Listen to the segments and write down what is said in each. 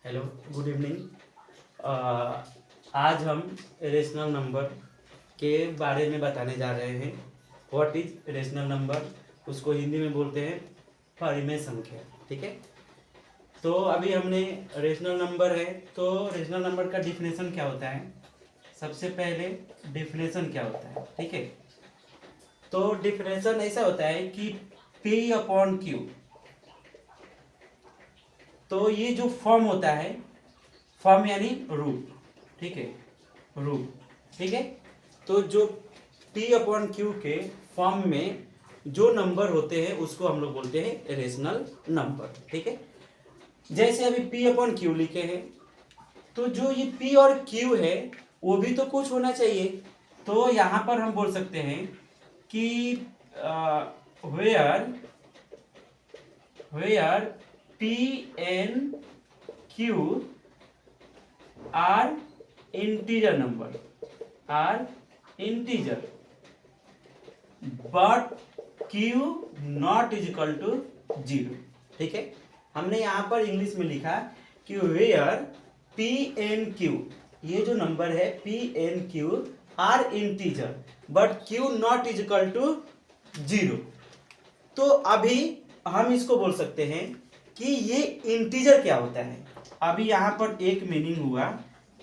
Hello, good evening. आज हम rational number के बारे में बताने जा रहे हैं। व्हाट इज रेशनल नंबर, उसको हिंदी में बोलते हैं परिमेय संख्या। ठीक है, तो अभी हमने रेशनल नंबर है, तो रेशनल नंबर का डिफिनेशन क्या होता है। सबसे पहले डिफिनेशन क्या होता है, ठीक है। तो डिफिनेशन ऐसा होता है कि P अपॉन Q, तो ये जो फॉर्म होता है, फॉर्म यानी रूप, ठीक है, रूप, ठीक है। तो जो P अपॉन Q के फॉर्म में जो नंबर होते हैं उसको हम लोग बोलते हैं रेशनल नंबर, ठीक है। जैसे अभी P अपॉन Q लिखे हैं, तो जो ये P और Q है वो भी तो कुछ होना चाहिए। तो यहाँ पर हम बोल सकते हैं कि where P and Q are integer number, are integer, but Q not is equal to 0, ठीक है। हमने यहाँ पर इंग्लिश में लिखा कि वेयर P एंड Q, ये जो नंबर है P and Q are integer but Q not is equal to 0। तो अभी हम इसको बोल सकते हैं कि ये इंटीजर क्या होता है। अभी यहाँ पर एक मीनिंग हुआ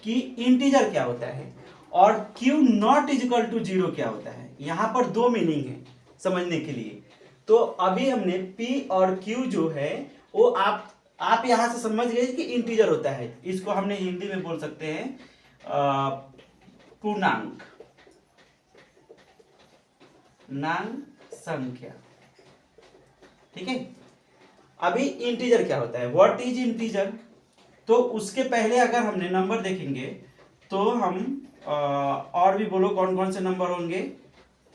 कि इंटीजर क्या होता है और Q not is equal to 0 क्या होता है। यहाँ पर दो मीनिंग है समझने के लिए। तो अभी हमने P और Q जो है वो आप यहाँ से समझ गए कि इंटीजर होता है। इसको हमने हिंदी में बोल सकते हैं पूर्णांक, संख्या, ठीक है। अभी इंटीजर क्या होता है, व्हाट इज इंटीजर, तो उसके पहले अगर हमने नंबर देखेंगे तो हम और भी बोलो कौन कौन से नंबर होंगे।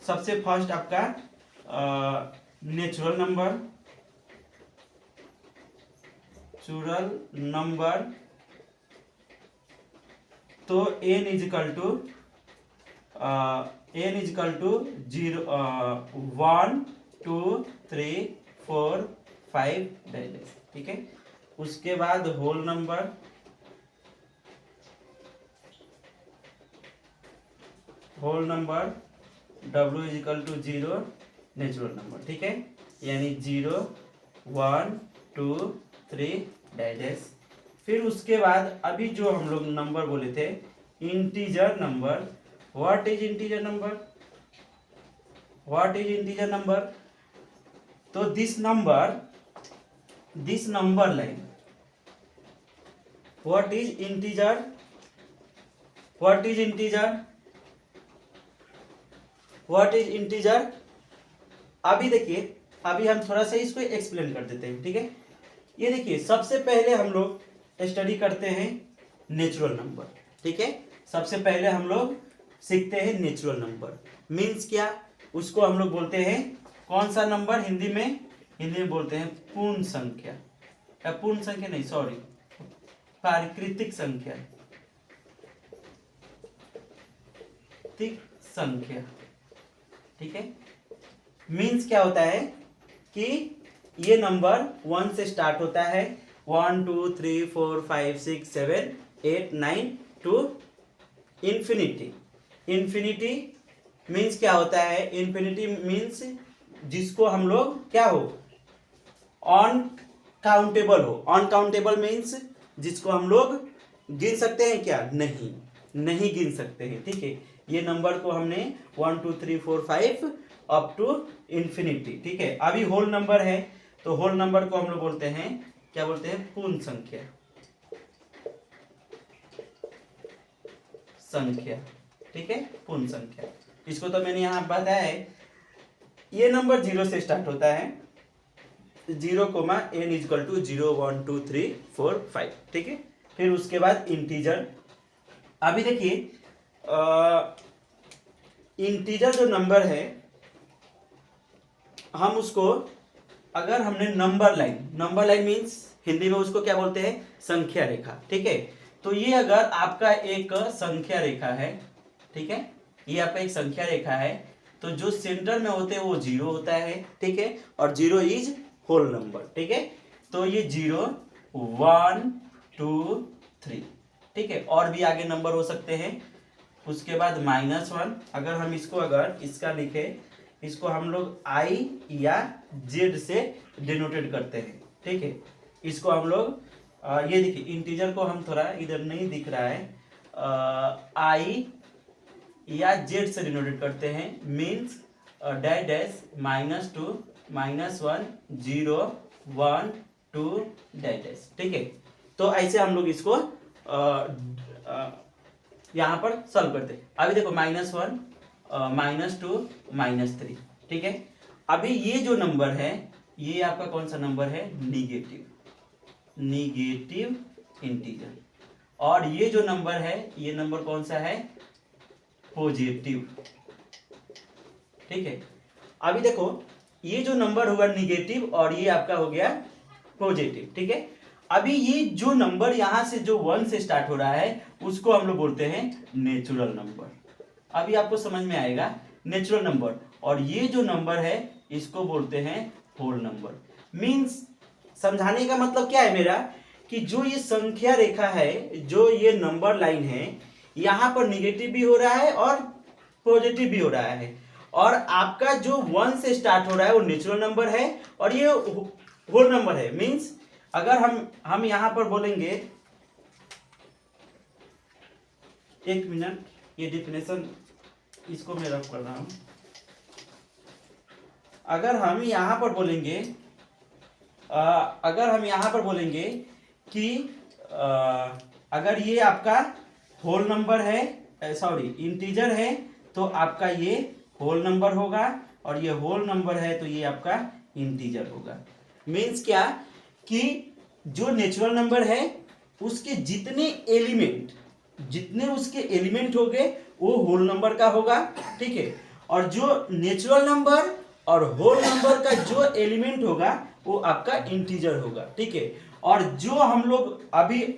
सबसे फर्स्ट आपका नेचुरल नंबर, तो n इज इक्वल टू 0, 1 2 3 4 5 डायलेस, ठीक है। उसके बाद whole number, W is equal to 0, natural number, ठीक है। यानी 0 1 2 3 डायलेस। फिर उसके बाद अभी जो हम लोग नंबर बोले थे integer number, what is integer number, तो this number line, what is integer, अभी देखिए, अभी हम थोड़ा सा इसको एक्सप्लेन कर देते हैं, ठीक है। ये देखिए, सबसे पहले हम लोग स्टडी करते हैं नेचुरल नंबर, ठीक है। सबसे पहले हम लोग सीखते हैं नेचुरल नंबर मीन्स क्या, उसको हम लोग बोलते हैं कौन सा नंबर, हिंदी में बोलते हैं पूर्ण संख्या, या पूर्ण संख्या नहीं, सॉरी, प्राकृतिक संख्या, ठीक है। मीन्स क्या होता है कि ये नंबर 1 से स्टार्ट होता है, 1 2 3 4 5 6 7 8 9 टू इंफिनिटी। इंफिनिटी मीन्स क्या होता है, इंफिनिटी मीन्स जिसको हम लोग क्या हो, अनकाउंटेबल हो। अनकाउंटेबल मीन्स जिसको हम लोग गिन सकते हैं क्या, नहीं गिन सकते हैं, ठीक है। ये नंबर को हमने 1 2 3 4 5 अप टू इंफिनिटी, ठीक है। अभी होल नंबर है, तो होल नंबर को हम लोग बोलते हैं, क्या बोलते हैं, पूर्ण संख्या, ठीक है, पूर्ण संख्या। इसको तो मैंने यहाँ बताया है। ये नंबर 0 से स्टार्ट होता है, 0, n इज इक्वल टू 0 1 2 3 4 5, ठीक है। फिर उसके बाद इंटीजर। अभी देखिए इंटीजर जो नंबर है, हम उसको अगर हमने नंबर लाइन मीन्स हिंदी में उसको क्या बोलते हैं, संख्या रेखा, ठीक है। तो ये अगर आपका एक संख्या रेखा है, ठीक है, ये आपका एक संख्या रेखा है, तो जो सेंटर में होते हैं वो 0 होता है, ठीक है, और 0 इज होल नंबर, ठीक है। तो ये 0 1 2 3, ठीक है। और भी आगे नंबर हो सकते हैं। उसके बाद -1, अगर हम इसको अगर इसका लिखे, इसको हम लोग I या Z से डिनोटेड करते हैं, ठीक है। इसको हम लोग ये देखिए इंटीजर को हम थोड़ा इधर नहीं दिख रहा है, I या Z से डिनोटेड करते हैं, means dash dash -2 -1 0 1 2 dash dash, ठीक है। तो ऐसे हम लोग इसको यहाँ पर सॉल्व करते हैं। अभी देखो -1 -2 -3, ठीक है। अभी ये जो नंबर है ये आपका कौन सा नंबर है, निगेटिव इंटीजर। और ये जो नंबर है ये नंबर कौन सा है, पॉजिटिव, ठीक है। अभी देखो ये जो नंबर होगा निगेटिव और ये आपका हो गया पॉजिटिव, ठीक है। अभी ये जो नंबर यहां से जो 1 से स्टार्ट हो रहा है उसको हम लोग बोलते हैं नेचुरल नंबर। अभी आपको समझ में आएगा, नेचुरल नंबर। और ये जो नंबर है इसको बोलते हैं होल नंबर। मीन्स समझाने का मतलब क्या है मेरा, कि जो ये संख्या रेखा है, जो ये नंबर लाइन है, यहां पर निगेटिव भी हो रहा है और पॉजिटिव भी हो रहा है। और आपका जो 1 से स्टार्ट हो रहा है वो नेचुरल नंबर है और ये होल नंबर है। मीन्स अगर हम यहां पर बोलेंगे, एक मिनट, ये डिफिनेशन इसको मैं रख कर रहा हूं। अगर हम यहां पर बोलेंगे कि अगर ये आपका होल नंबर है, सॉरी इंटीजर है, तो आपका ये होल नंबर होगा, और ये होल नंबर है तो ये आपका इंटीजर होगा। मीन्स क्या, कि जो नेचुरल नंबर है उसके जितने उसके एलिमेंट होंगे वो होल नंबर का होगा, ठीक है। और जो नेचुरल नंबर और होल नंबर का जो एलिमेंट होगा वो आपका इंटीजर होगा, ठीक है। और जो हम लोग अभी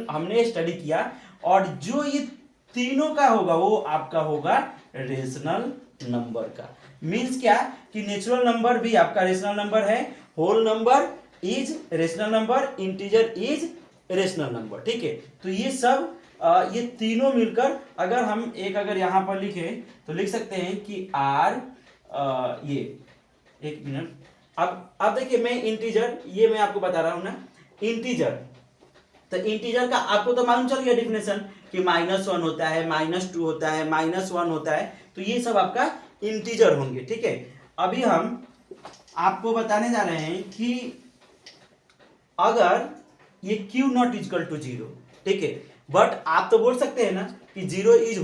हमने स्टडी किया, और जो ये तीनों का होगा वो आपका होगा रेशनल नंबर का। मीन्स क्या, कि नेचुरल नंबर भी आपका रेशनल नंबर है, whole number is rational number, integer is rational number, ठीक है। तो ये सब ये तीनों मिलकर अगर यहां पर लिखे तो लिख सकते हैं कि आर, ये एक मिनट, अब देखिए मैं इंटीजर, ये मैं आपको बता रहा हूं ना, इंटीजर, तो इंटीजर का आपको तो मालूम चल गया डिफिनेशन कि -1 होता है, -2 होता है, -1 होता है, तो ये सब आपका इंटीजर होंगे, ठीक है। अभी हम आपको बताने जा रहे हैं कि अगर ये Q नॉट इजकल टू 0, ठीक है, बट आप तो बोल सकते हैं ना कि 0 इज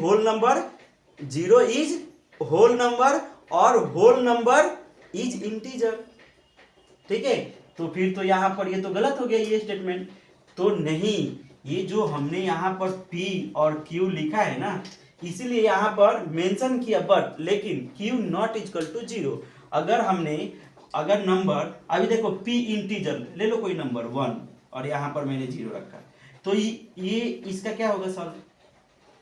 होल नंबर और होल नंबर इज इंटीजर, ठीक है। तो फिर तो यहां पर ये तो गलत हो गया ये स्टेटमेंट। तो नहीं, ये जो हमने यहां पर P और Q लिखा है ना, इसीलिए यहां पर मेंशन किया, बट लेकिन Q नॉट इजकल टू 0। अगर नंबर, अभी देखो P इंटीजर ले लो, कोई नंबर 1, और यहां पर मैंने 0 रखा, तो ये इसका क्या होगा सॉल्व,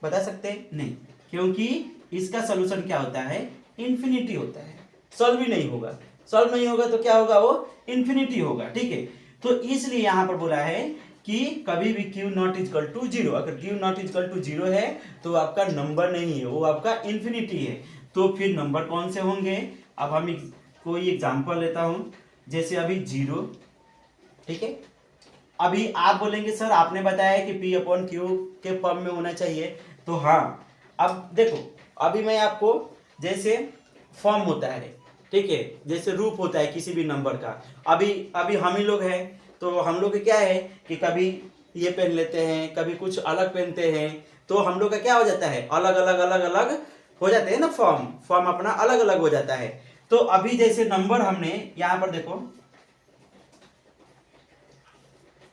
बता सकते हैं? नहीं, क्योंकि इसका सोल्यूशन क्या होता है, इंफिनिटी होता है, सॉल्व ही नहीं होगा। सॉल्व नहीं होगा तो क्या होगा, वो इंफिनिटी होगा, ठीक है। तो इसलिए यहां पर बोला है कि कभी भी Q नॉट इजकल टू 0, अगर Q नॉट इजकल टू 0 है तो आपका नंबर नहीं है, वो आपका इंफिनिटी है। तो फिर नंबर कौन से होंगे, अब हम कोई एग्जांपल लेता हूं, जैसे अभी 0, ठीक है। अभी आप बोलेंगे सर आपने बताया कि P अपॉन Q के फॉर्म में होना चाहिए, तो हाँ, अब देखो, अभी मैं आपको, जैसे फॉर्म होता है, ठीक है, जैसे रूप होता है किसी भी नंबर का। अभी हम ही लोग हैं, तो हम लोग क्या है कि कभी ये पहन लेते हैं, कभी कुछ अलग पहनते हैं, तो हम लोग का क्या हो जाता है, अलग अलग हो जाते हैं ना, फॉर्म अपना अलग अलग हो जाता है। तो अभी जैसे नंबर हमने यहां पर देखो,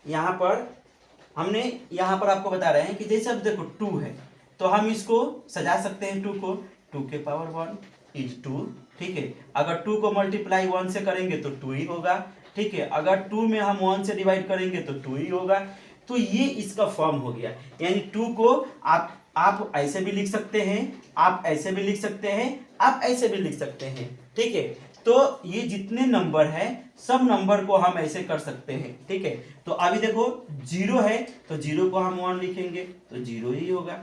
यहां पर आपको बता रहे हैं कि जैसे अब देखो 2 है, तो हम इसको सजा सकते हैं 2 को, 2 के पावर 1 इज 2, ठीक है। अगर 2 को मल्टीप्लाई 1 से करेंगे तो 2 ही होगा, ठीक है। अगर 2 में हम 1 से डिवाइड करेंगे तो 2 ही होगा। तो ये इसका फॉर्म हो गया, यानी 2 को आप ऐसे भी लिख सकते हैं, आप ऐसे भी लिख सकते हैं, आप ऐसे भी लिख सकते हैं, ठीक है। तो ये जितने नंबर है सब नंबर को हम ऐसे कर सकते हैं, ठीक है। तो अभी देखो 0 है तो 0 को हम 1 लिखेंगे तो 0 ही होगा,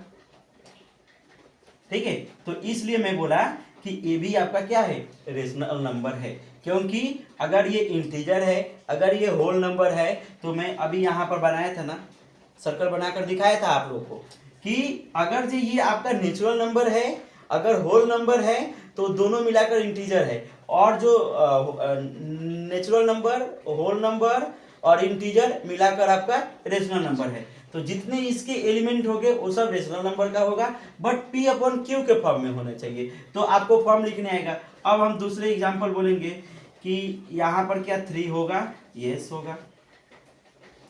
ठीक है। तो इसलिए मैं बोला कि ये भी आपका क्या है, रेशनल नंबर है, क्योंकि अगर ये इंटीजर है, अगर ये होल नंबर है, तो मैं अभी यहाँ पर बनाया था ना, सर्कल बनाकर दिखाया था आप लोगों को कि अगर जो ये आपका नेचुरल नंबर है, अगर होल नंबर है तो दोनों मिलाकर इंटीजर है, और जो नेचुरल नंबर, होल नंबर और इंटीजर मिलाकर आपका रेशनल नंबर है। तो जितने इसके एलिमेंट होंगे वो सब रेशनल नंबर का होगा, बट पी अपॉन क्यू के फॉर्म में होना चाहिए। तो आपको फॉर्म लिखने आएगा। अब हम दूसरे एग्जांपल बोलेंगे कि यहाँ पर क्या 3 होगा, यस होगा,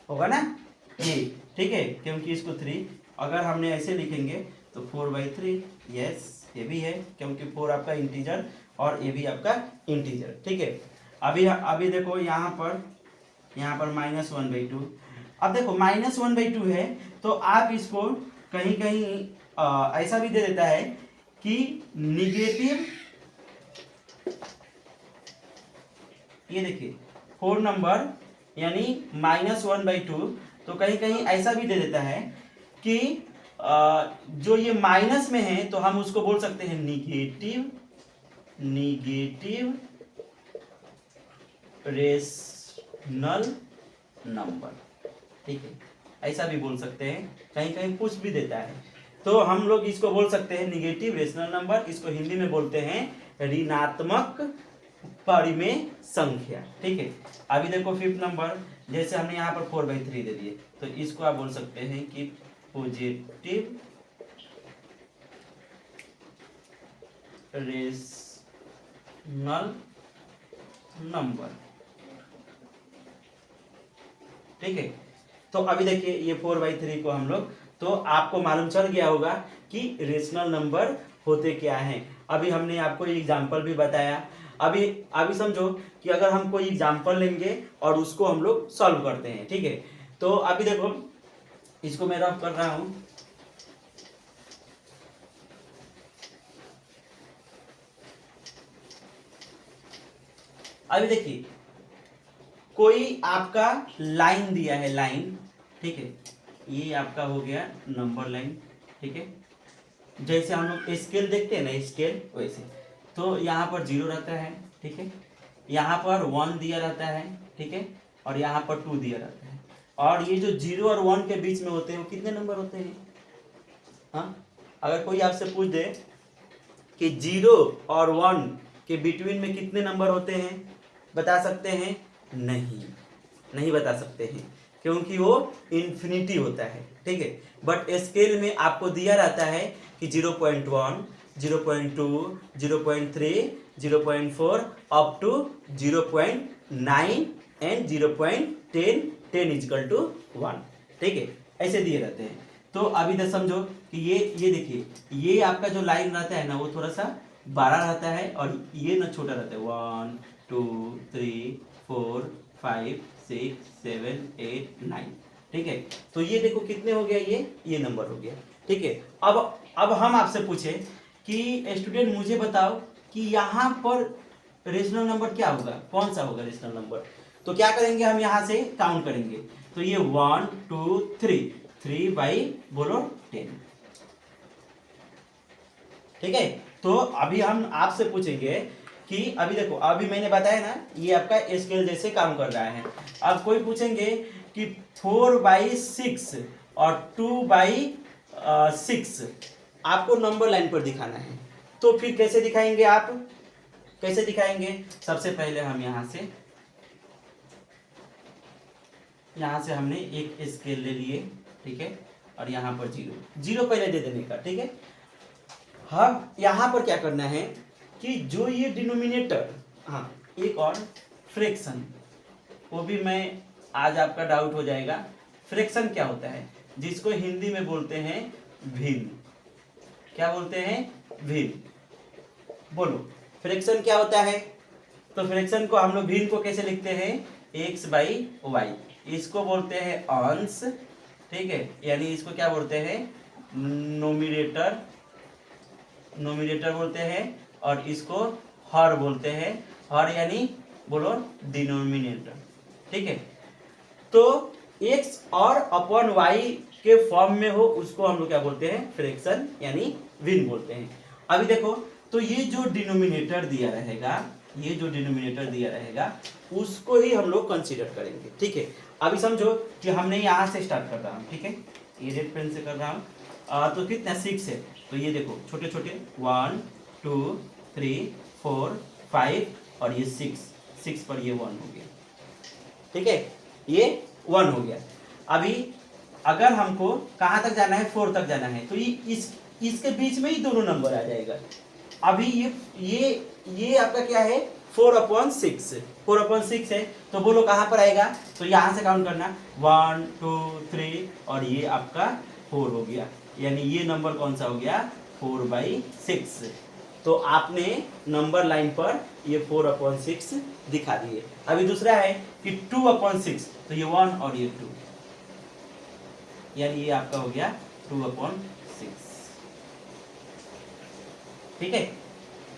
होगा ना ये, ठीक है, क्योंकि इसको 3 अगर हमने ऐसे लिखेंगे तो 4/3, यस ये भी है क्योंकि 4 आपका इंटीजर और ये भी आपका इंटीजर, ठीक है। अभी देखो यहाँ पर -1/2। अब देखो -1/2 है तो आप इसको कहीं कहीं ऐसा भी दे देता है कि निगेटिव, ये देखिए 4 नंबर यानी -1/2, तो कहीं कहीं ऐसा भी दे देता है कि जो ये माइनस में है तो हम उसको बोल सकते हैं निगेटिव रेशनल नंबर, ठीक है, ऐसा भी बोल सकते हैं, कहीं कहीं पूछ भी देता है। तो हम लोग इसको बोल सकते हैं निगेटिव रेशनल नंबर, इसको हिंदी में बोलते हैं ऋणात्मक परिमेय संख्या, ठीक है। अभी देखो 5th नंबर, जैसे हमने यहाँ पर 4/3 दे दिए तो इसको आप बोल सकते हैं कि पॉजिटिव रेशनल नंबर, ठीक है। तो अभी देखिए ये 4/3 को हम लोग, तो आपको मालूम चल गया होगा कि रेशनल नंबर होते क्या हैं। अभी हमने आपको एग्जाम्पल भी बताया। अभी समझो कि अगर हम कोई एग्जाम्पल लेंगे और उसको हम लोग सॉल्व करते हैं, ठीक है। तो अभी देखो इसको मैं रफ कर रहा हूं। अभी देखिए कोई आपका लाइन दिया है, लाइन, ठीक है, ये आपका हो गया नंबर लाइन, ठीक है। जैसे हम लोग स्केल देखते हैं ना, स्केल वैसे, तो यहाँ पर 0 रहता है, ठीक है, यहाँ पर 1 दिया रहता है, ठीक है, और यहाँ पर 2 दिया रहता है। और ये जो 0 और 1 के बीच में होते हैं वो कितने नंबर होते हैं? हाँ, अगर कोई आपसे पूछ दे कि 0 और 1 के बिटवीन में कितने नंबर होते हैं, बता सकते हैं? नहीं बता सकते हैं, क्योंकि वो इन्फिनिटी होता है, ठीक है। बट स्केल में आपको दिया रहता है कि 0.1, 0.2, 0.3, 0.4 अप टू 0.9 एंड 0.10, 10 = 1, ठीक है, ऐसे दिए रहते हैं। तो अभी तक समझो कि ये देखिए, ये आपका जो लाइन रहता है ना वो थोड़ा सा बड़ा रहता है और ये ना छोटा रहता है, 1 2 3 4 5 6 7 8 9, ठीक है। तो ये देखो कितने हो गया, ये नंबर हो गया, ठीक है। अब हम आपसे पूछे कि स्टूडेंट मुझे बताओ कि यहाँ पर रेशनल नंबर क्या होगा, कौन सा होगा रेशनल नंबर? तो क्या करेंगे, हम यहाँ से काउंट करेंगे। तो ये 1 2 3, 3/10, ठीक है। तो अभी हम आपसे पूछेंगे कि अभी देखो, अभी मैंने बताया ना ये आपका स्केल जैसे काम कर रहा है। अब कोई पूछेंगे कि 4/6 और 2/6 आपको नंबर लाइन पर दिखाना है, तो फिर कैसे दिखाएंगे आप, कैसे दिखाएंगे? सबसे पहले हम यहाँ से हमने एक स्केल ले लिए, ठीक है, और यहाँ पर 0 पहले दे देने का, ठीक है। हम यहाँ पर क्या करना है कि जो ये डिनोमिनेटर, हाँ एक और फ्रैक्शन, वो भी मैं आज आपका डाउट हो जाएगा। फ्रैक्शन क्या होता है, जिसको हिंदी में बोलते हैं भिन्न। क्या बोलते हैं? भिन्न। बोलो फ्रैक्शन क्या होता है? तो फ्रैक्शन को हम लोग भिन्न को कैसे लिखते हैं? x/y, इसको बोलते हैं अंश, ठीक है, यानी इसको क्या बोलते हैं? नोमिनेटर बोलते हैं, और इसको हर बोलते हैं। और यानी बोलो डिनोमिनेटर, ठीक है। तो x और अपॉन y के फॉर्म में हो उसको हम लोग क्या बोलते हैं, फ्रैक्शन यानी भिन्न बोलते हैं। अभी देखो, तो ये जो डिनोमिनेटर दिया रहेगा, ये जो डिनोमिनेटर दिया रहेगा उसको ही हम लोग कंसीडर करेंगे, ठीक है। अभी समझो कि हमने यहाँ से स्टार्ट कर रहा हूँ, ठीक है, ये रेड पेन से कर रहा हूँ, तो कितना 6 है, तो ये देखो छोटे छोटे 1 2 3 4 5 और ये 6 पर ये 1 हो गया, ठीक है, ये 1 हो गया। अभी अगर हमको कहाँ तक जाना है, 4 तक जाना है, तो ये इसके बीच में ही दोनों नंबर आ जाएगा। अभी ये आपका क्या है, 4/6 है, तो बोलो कहाँ पर आएगा, तो यहाँ से काउंट करना 1 2 3 और ये आपका 4 हो गया, यानी ये नंबर कौन सा हो गया, 4/6। तो आपने नंबर लाइन पर ये 4/6 दिखा दिए। अभी दूसरा है कि 2/6, तो ये 1 और ये 2, यानी ये आपका हो गया 2/6, ठीक है।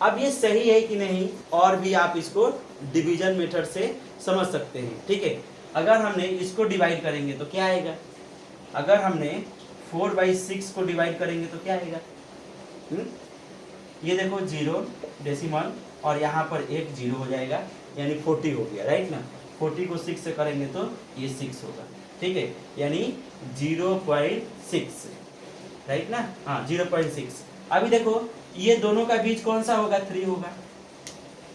अब ये सही है कि नहीं, और भी आप इसको डिवीजन मेथड से समझ सकते हैं, ठीक है। अगर हमने इसको डिवाइड करेंगे तो क्या आएगा, अगर हमने 4/6 को डिवाइड करेंगे तो क्या आएगा, ये देखो 0 डेसिमल और यहाँ पर एक 0 हो जाएगा, यानी 40 हो गया, राइट ना। 40 को 6 से करेंगे तो ये 6 होगा, ठीक है, यानी 0.6, राइट ना, हाँ 0.6। अभी देखो ये दोनों का बीच कौन सा होगा, 3 होगा,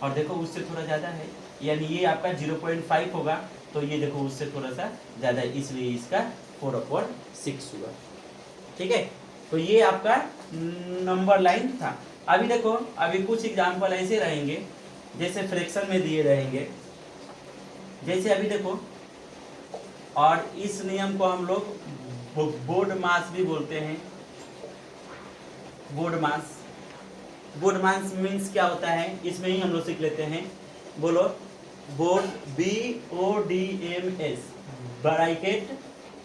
और देखो उससे थोड़ा ज़्यादा है, यानी ये आपका 0.5 होगा, तो ये देखो उससे थोड़ा सा ज़्यादा है, इसलिए इसका 4/6 हुआ, ठीक है। तो ये आपका नंबर लाइन था। अभी देखो, अभी कुछ एग्जाम्पल ऐसे रहेंगे जैसे फ्रैक्शन में दिए रहेंगे, जैसे अभी देखो, और इस नियम को हम लोग बोर्ड मास भी बोलते हैं। बोर्ड मास मीन्स क्या होता है, इसमें ही हम लोग सीख लेते हैं, बोलो board, BODMS, bracket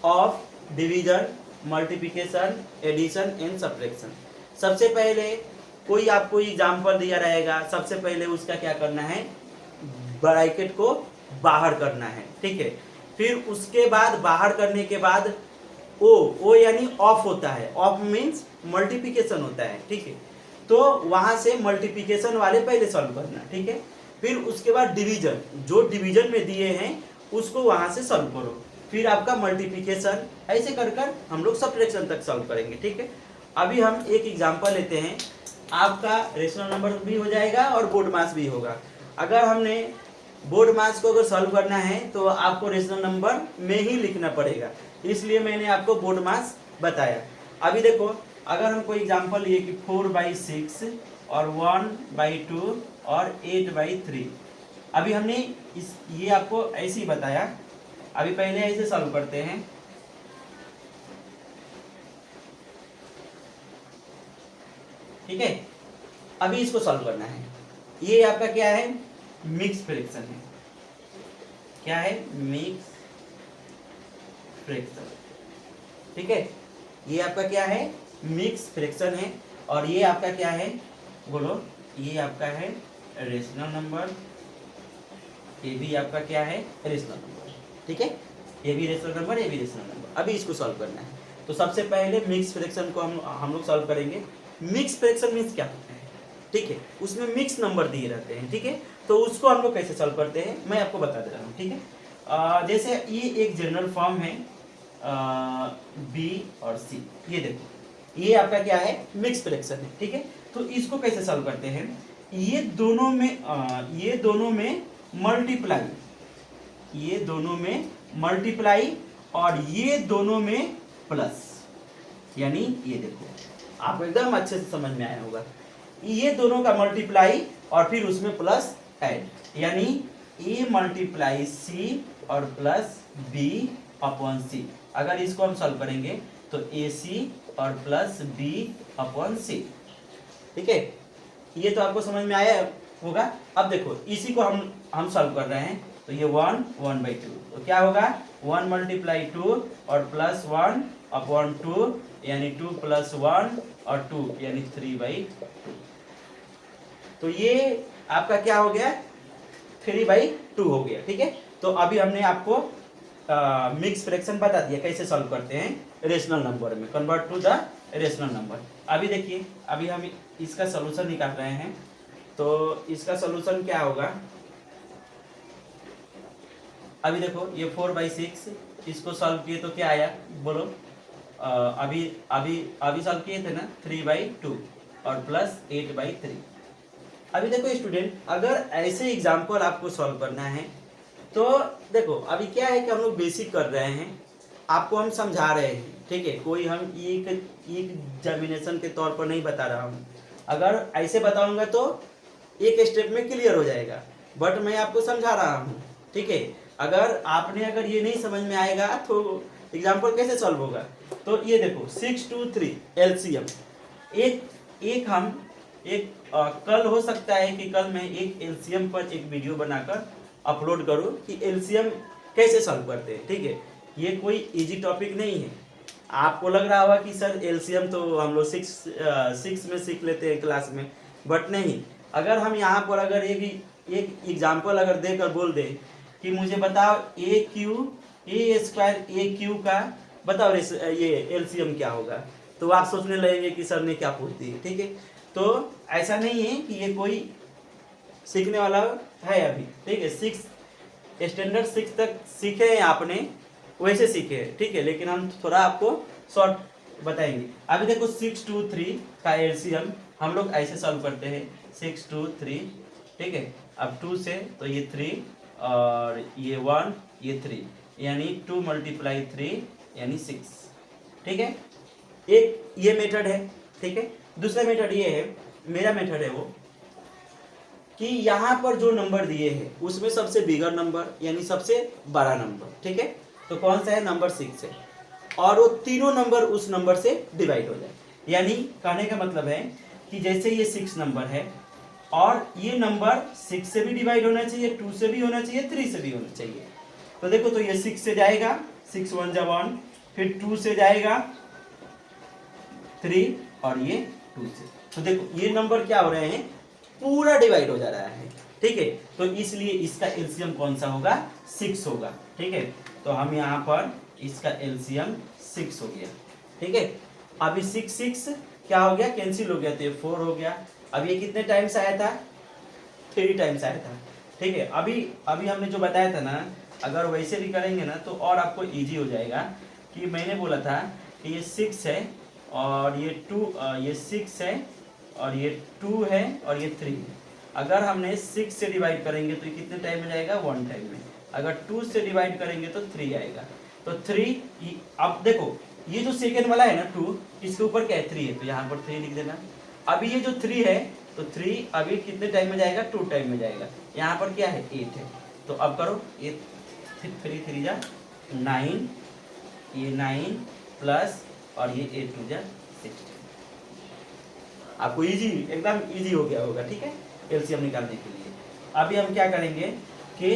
of division, multiplication, addition and subtraction. सबसे पहले कोई आपको एग्जाम्पल दिया रहेगा, सबसे पहले उसका क्या करना है, ब्रैकेट को बाहर करना है, ठीक है। फिर उसके बाद बाहर करने के बाद ओ यानी ऑफ होता है, ऑफ मीन्स मल्टीप्लिकेशन होता है, ठीक है। तो वहां से मल्टीप्लिकेशन वाले पहले सॉल्व करना, ठीक है। फिर उसके बाद डिवीजन, जो डिवीजन में दिए हैं उसको वहां से सॉल्व करो, फिर आपका मल्टीप्लिकेशन, ऐसे कर कर हम लोग सब्ट्रैक्शन तक सॉल्व करेंगे, ठीक है। अभी हम एक एग्जांपल लेते हैं, आपका रेशनल नंबर भी हो जाएगा और बोर्ड मास भी होगा। अगर हमने बोर्ड मास को अगर सॉल्व करना है तो आपको रेशनल नंबर में ही लिखना पड़ेगा, इसलिए मैंने आपको बोर्ड मास बताया। अभी देखो, अगर हम कोई एग्जांपल लिए कि 4/6 और 1/2 और 8/3, अभी हमने ये आपको ऐसे ही बताया। अभी पहले ऐसे सॉल्व करते हैं, ठीक है। अभी इसको सॉल्व करना है, ये आपका क्या है, मिक्स फ्रैक्शन है, क्या है, मिक्स फ्रैक्शन, ठीक है। ये आपका क्या है, मिक्स फ्रैक्शन है, और ये आपका क्या है, बोलो, ये आपका है रेशनल नंबर, ये भी आपका क्या है, रेशनल नंबर, ठीक है। ये भी रेशनल नंबर, ये भी रेशनल नंबर। अभी इसको सॉल्व करना है, तो सबसे पहले मिक्स फ्रैक्शन को हम लोग सॉल्व करेंगे। मिक्स फ्रैक्शन मीन्स क्या होता है, ठीक है, उसमें मिक्स नंबर दिए रहते हैं, ठीक है। तो उसको हम लोग कैसे सॉल्व करते हैं मैं आपको बता दे रहा हूँ, ठीक है। जैसे ये एक जनरल फॉर्म है, B और C, ये देखो ये आपका क्या है, मिक्स फ्रैक्शन है, ठीक है। तो इसको कैसे सॉल्व करते हैं, ये दोनों में मल्टीप्लाई, ये दोनों में मल्टीप्लाई और ये दोनों में प्लस, यानी ये देखो आपको एकदम अच्छे से समझ में आया होगा, ये दोनों का मल्टीप्लाई और फिर उसमें प्लस ऐड, यानी A मल्टीप्लाई C और प्लस B/C। अगर इसको हम सॉल्व करेंगे तो AC और प्लस B/C, ठीक है। ये तो आपको समझ में आया होगा। अब देखो इसी को हम सॉल्व कर रहे हैं, तो ये 1/2, तो क्या होगा, 1 × 2 और प्लस 1/2, यानी 2 + 1 और 2 यानी 3/2। तो ये आपका क्या हो गया, 3/2 हो गया। ठीक है, तो अभी हमने आपको मिक्स फ्रैक्शन बता दिया कैसे सॉल्व करते हैं रेशनल नंबर में, convert to the rational number. अभी देखिए, अभी हम इसका सोल्यूशन निकाल रहे हैं, तो इसका सोल्यूशन क्या होगा। अभी देखो ये 4/6, इसको सॉल्व किए तो क्या आया बोलो। अभी अभी अभी सॉल्व किए थे ना 3/2 और प्लस 8/3। अभी देखो स्टूडेंट, अगर ऐसे एग्जाम्पल आपको सॉल्व करना है तो देखो अभी क्या है कि हम लोग बेसिक कर रहे हैं, आपको हम समझा रहे हैं। ठीक है, कोई हम एक एग्जामिनेशन के तौर पर नहीं बता रहा हूँ। अगर ऐसे बताऊंगा तो एक स्टेप में क्लियर हो जाएगा, बट मैं आपको समझा रहा हूँ। ठीक है, अगर ये नहीं समझ में आएगा तो एग्जाम्पल कैसे सॉल्व होगा। तो ये देखो 6 2 3 एलसीएम, कल हो सकता है कि कल मैं एक एलसीएम पर एक वीडियो बनाकर अपलोड करूं कि एलसीएम कैसे सॉल्व करते हैं। ठीक है, ये कोई इजी टॉपिक नहीं है। आपको लग रहा होगा कि सर एलसीएम तो हम लोग सिक्स में सीख लेते हैं क्लास में, बट नहीं। अगर हम यहाँ पर अगर एक एग्जाम्पल अगर देकर बोल दें कि मुझे बताओ ए स्क्वायर ए क्यू का बताओ ये एलसीएम क्या होगा, तो आप सोचने लगेंगे कि सर ने क्या पूछ दी। ठीक है, तो ऐसा नहीं है कि ये कोई सीखने वाला है अभी। ठीक है, स्टैंडर्ड 6 तक सीखे हैं आपने, वैसे सीखे हैं। ठीक है, लेकिन हम थोड़ा आपको शॉर्ट बताएंगे। अभी देखो 6 2 3 का एलसीएम हम लोग ऐसे सॉल्व करते हैं 6 2 3। ठीक है, अब 2 से तो ये 3 और ये 1 ये 3, यानी 2 × 3 यानी 6। ठीक है, एक ये मेथड है। ठीक है, दूसरा मेथड ये है, मेरा मेथड है वो कि यहाँ पर जो नंबर दिए हैं उसमें सबसे बिगर नंबर यानी सबसे बड़ा नंबर, ठीक है, तो कौन सा है, नंबर 6 है, और वो तीनों नंबर उस नंबर से डिवाइड हो जाए। यानी कहने का मतलब है कि जैसे ये 6 नंबर है और ये नंबर 6 से भी डिवाइड होना चाहिए, 2 से भी होना चाहिए, 3 से भी होना चाहिए। तो देखो, तो ये 6 से जाएगा, 6 1 जा 1, फिर 2 से जाएगा 3 और ये 2 से। तो देखो ये नंबर क्या हो रहे हैं, पूरा डिवाइड हो जा रहा है। ठीक है, तो इसलिए इसका एलसीएम कौन सा होगा, 6 होगा। ठीक है, तो हम यहाँ पर इसका एलसीएम 6 हो गया। ठीक है, अभी 6 क्या हो गया, कैंसिल हो गया, तो ये 4 हो गया। अब ये कितने टाइम्स आया था, 3 टाइम्स आया था। ठीक है, अभी हमने जो बताया था ना, अगर वैसे भी करेंगे ना तो और आपको इजी हो जाएगा। कि मैंने बोला था कि ये 6 है और ये 2, ये 6 है और ये 2 है और ये 3 है। अगर हमने 6 से डिवाइड करेंगे तो ये कितने टाइम में जाएगा, 1 टाइम में। अगर 2 से डिवाइड करेंगे तो 3 आएगा, तो 3। अब देखो ये जो सेकेंड वाला है ना 2, इसके ऊपर क्या है, 3 है, तो यहाँ पर 3 लिख देना। अभी ये जो 3 है तो 3 अभी कितने टाइम में जाएगा, 2 टाइम में जाएगा। यहाँ पर क्या है, 8 है, तो अब करो, ये 3 3 जा 9, ये 9 प्लस और ये 8 2 जा 16। आपको इजी, एकदम इजी हो गया होगा। ठीक है, एलसीएम निकालने के लिए अभी हम क्या करेंगे कि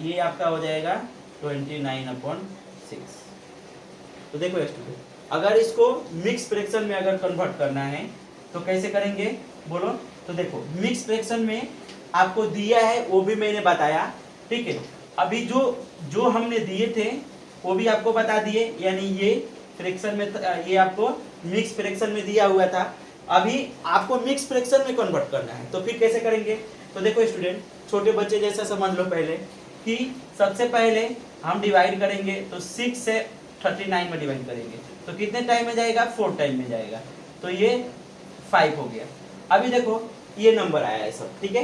ये आपका हो जाएगा 29/6। तो देखो स्टूडेंट, अगर इसको मिक्स फ्रैक्शन में अगर कन्वर्ट करना है तो कैसे करेंगे बोलो। तो देखो मिक्स फ्रैक्शन में आपको दिया है वो भी मैंने बताया। ठीक है, अभी जो हमने दिए थे वो भी आपको बता दिए, यानी ये फ्रैक्शन में ये आपको मिक्स फ्रैक्शन में दिया हुआ था। अभी आपको मिक्स फ्रैक्शन में कन्वर्ट करना है, तो फिर कैसे करेंगे। तो देखो स्टूडेंट, छोटे बच्चे जैसा समझ लो पहले कि सबसे पहले हम डिवाइड करेंगे तो 6 से 39 में डिवाइड करेंगे तो कितने टाइम में जाएगा, 4 टाइम में जाएगा, तो ये 5 हो गया। अभी देखो ये नंबर आया है सब। ठीक है,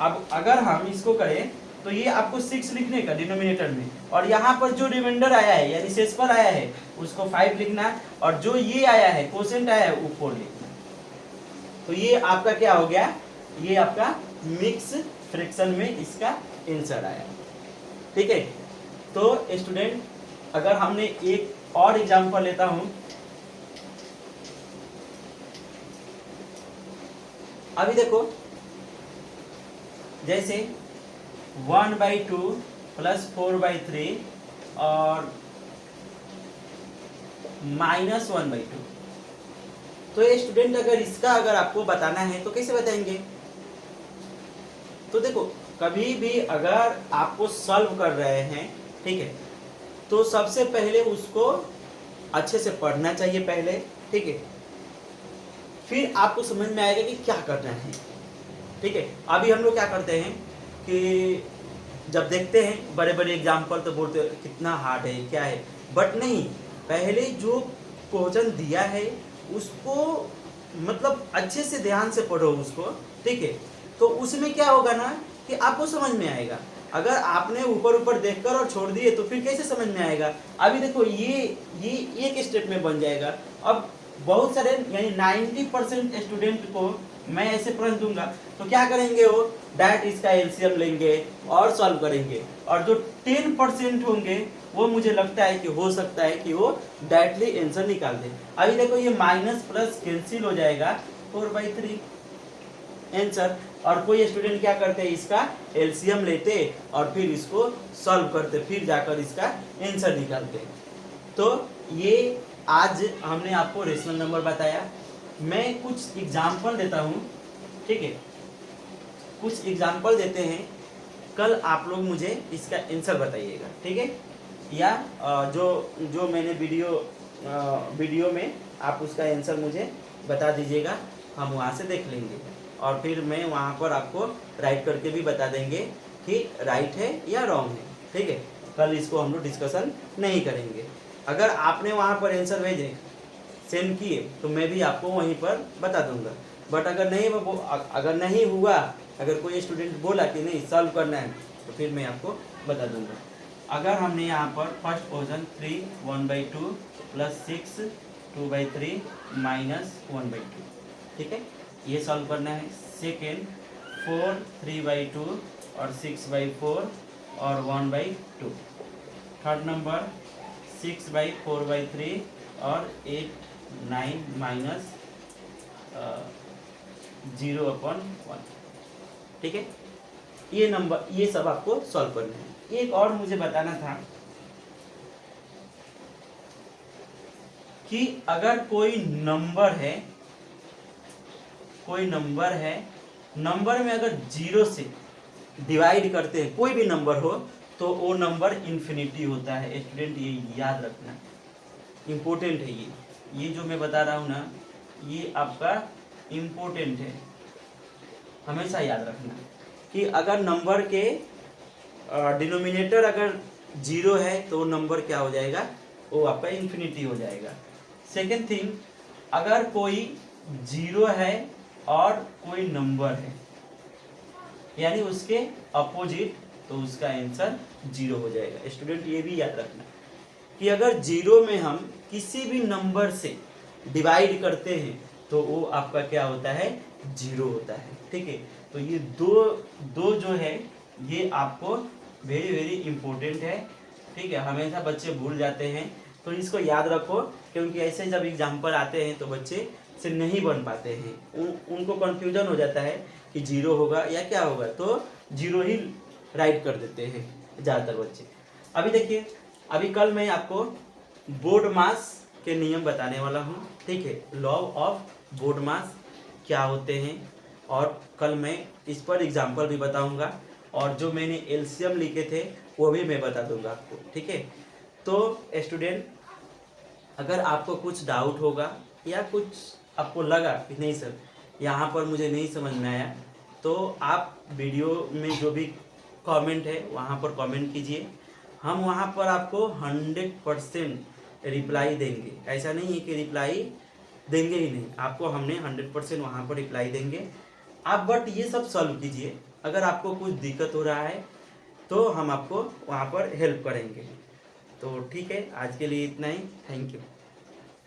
अब अगर हम इसको करें तो ये आपको 6 लिखने का डिनोमिनेटर में, और यहाँ पर जो रिमाइंडर आया है यानी शेषफल आया है उसको 5 लिखना, और जो ये आया है क्वोशिएंट आया है वो 4 लिखना। तो ये आपका क्या हो गया, ये आपका मिक्स फ्रैक्शन में इसका आंसर आया। ठीक है, तो स्टूडेंट अगर हमने एक और एग्जांपल लेता हूं, अभी देखो जैसे 1/2 प्लस 4/3 और -1/2। तो ये स्टूडेंट अगर इसका अगर आपको बताना है तो कैसे बताएंगे। तो देखो कभी भी अगर आपको सॉल्व कर रहे हैं, ठीक है, तो सबसे पहले उसको अच्छे से पढ़ना चाहिए पहले, ठीक है, फिर आपको समझ में आएगा कि क्या करना है, ठीक है। अभी हम लोग क्या करते हैं कि जब देखते हैं बड़े बड़े एग्जाम्पल तो बोलते हैं कितना हार्ड है क्या है, बट नहीं, पहले जो क्वेश्चन दिया है उसको मतलब अच्छे से ध्यान से पढ़ो उसको, ठीक है, तो उसमें क्या होगा ना कि आपको समझ में आएगा। अगर आपने ऊपर ऊपर देखकर और छोड़ दिए तो फिर कैसे समझ में आएगा। अभी देखो ये एक स्टेप में बन जाएगा। अब बहुत सारे यानी 90% स्टूडेंट को मैं ऐसे प्रश्न दूंगा तो क्या करेंगे, वो डायरेक्ट इसका एलसीएम लेंगे और सॉल्व करेंगे, और जो 10% होंगे वो मुझे लगता है कि हो सकता है कि वो डायरेक्टली आंसर निकाल दे। अभी देखो ये माइनस प्लस कैंसिल हो जाएगा 4/3 आंसर, और कोई स्टूडेंट क्या करते हैं इसका एलसीएम लेते और फिर इसको सॉल्व करते, फिर जाकर इसका आंसर निकालते। तो ये आज हमने आपको रेशनल नंबर बताया। मैं कुछ एग्जाम्पल देता हूँ, ठीक है, कुछ एग्जाम्पल देते हैं, कल आप लोग मुझे इसका आंसर बताइएगा, ठीक है, या जो मैंने वीडियो में आप उसका आंसर मुझे बता दीजिएगा, हम वहाँ से देख लेंगे और फिर मैं वहाँ पर आपको राइट करके भी बता देंगे कि राइट है या रॉन्ग है, ठीक है। कल इसको हम लोग डिस्कशन नहीं करेंगे। अगर आपने वहाँ पर आंसर भेजे सेंड किए तो मैं भी आपको वहीं पर बता दूंगा, बट अगर नहीं हुआ, अगर कोई स्टूडेंट बोला कि नहीं सॉल्व करना है तो फिर मैं आपको बता दूंगा। अगर हमने यहाँ पर फर्स्ट क्वेश्चन 3 1/2 प्लस 6 2/3 माइनस 1/2, ठीक है, ये सॉल्व करना है। सेकेंड 4 3/2 और 6/4 और 1/2। थर्ड नंबर 6/4/3 और 8 9 माइनस 0/1, ठीक है। ये नंबर ये सब आपको सॉल्व करना है। एक और मुझे बताना था कि अगर कोई नंबर है नंबर में अगर 0 से डिवाइड करते हैं, कोई भी नंबर हो तो वो नंबर इन्फिनिटी होता है। स्टूडेंट ये याद रखना, इम्पोर्टेंट है ये जो मैं बता रहा हूँ ना, ये आपका इम्पोर्टेंट है, हमेशा याद रखना कि अगर नंबर के डिनोमिनेटर अगर 0 है तो नंबर क्या हो जाएगा, वो आपका इन्फिनिटी हो जाएगा। सेकेंड थिंग, अगर कोई 0 है और कोई नंबर है यानी उसके अपोजिट, तो उसका आंसर 0 हो जाएगा। स्टूडेंट ये भी याद रखना कि अगर 0 में हम किसी भी नंबर से डिवाइड करते हैं तो वो आपका क्या होता है, 0 होता है, ठीक है। तो ये दो जो है ये आपको वेरी वेरी इंपॉर्टेंट है, ठीक है। हमेशा बच्चे भूल जाते हैं, तो इसको याद रखो, क्योंकि ऐसे जब एग्जाम्पल आते हैं तो बच्चे से नहीं बन पाते हैं, उनको कन्फ्यूजन हो जाता है कि 0 होगा या क्या होगा, तो 0 ही राइट कर देते हैं ज़्यादातर बच्चे। अभी देखिए, अभी कल मैं आपको बोर्ड मास के नियम बताने वाला हूँ, ठीक है, लॉ ऑफ बोर्ड मास क्या होते हैं, और कल मैं इस पर एग्जाम्पल भी बताऊंगा, और जो मैंने एलसीएम लिखे थे वो भी मैं बता दूंगा आपको, ठीक है। तो स्टूडेंट, अगर आपको कुछ डाउट होगा या कुछ आपको लगा कि नहीं सर यहाँ पर मुझे नहीं समझ में आया, तो आप वीडियो में जो भी कमेंट है वहाँ पर कमेंट कीजिए, हम वहाँ पर आपको 100% रिप्लाई देंगे। ऐसा नहीं है कि रिप्लाई देंगे ही नहीं, आपको हमने 100% वहाँ पर रिप्लाई देंगे। आप बट ये सब सॉल्व कीजिए, अगर आपको कुछ दिक्कत हो रहा है तो हम आपको वहाँ पर हेल्प करेंगे। तो ठीक है, आज के लिए इतना ही, थैंक यू।